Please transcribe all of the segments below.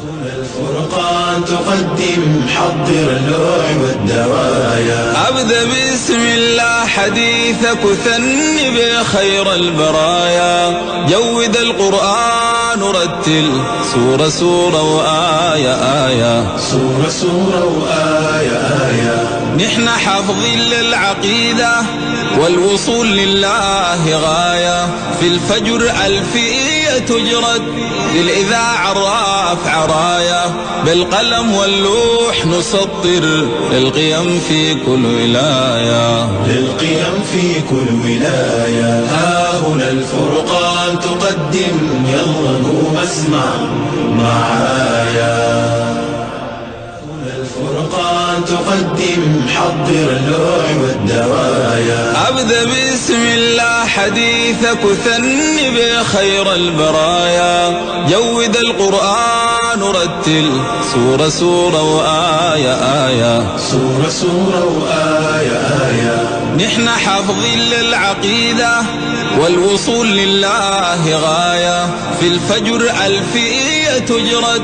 الفرقان تقدم حضر اللوح والدوايا. أبدأ بسم الله حديثك وثني بخير البرايا. جود القرآن ورتل سورة سورة وآية آية، سورة سورة وآية آية. نحن حافظين للعقيدة والوصول لله غاية. في الفجر ألفية تجرد للإذاعة الرافعة راية. بالقلم واللوح نسطر للقيم في كل ولاية، للقيم في كل ولاية. ها هنا الفرقان تقدم، يلا قوم اسمع معايا. الفرقان تقدم حضر اللوح والدوايا. أبدأ بسم الله حديثك وثني بخير البرايا. جود القرآن ورتل سورة سورة وآية آية، سورة سورة وآية آية. نحن حافظين للعقيدة والوصول لله غاية. في الفجر ألفية تجرد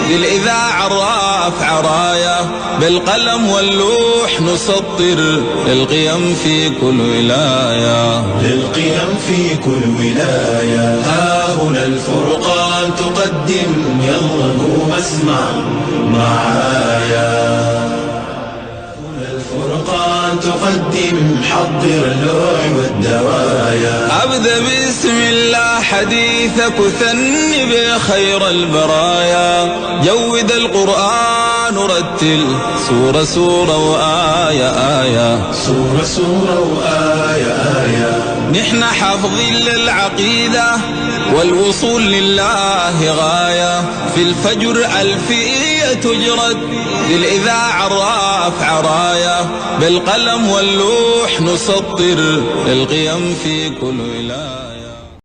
للإذاعة الرافعة راية. بالقلم واللوح نسطر للقيم في كل ولاية، للقيم في كل ولاية. ها هنا الفرقان تقدم، يلا قوم اسمع معايا. الفرقان تقدم حضر اللوح والدوايا. أبدأ بسم الله حديثك وثني بخير البرايا. جود القرآن ورتل سورة سورة وآية آية، سورة سورة وآية آية. نحن حافظين للعقيدة والوصول لله غاية. في الفجر ألفية تجرد للإذاعة الرافعة راية. بالقلم واللوح نسطر للقيم في كل ولاية.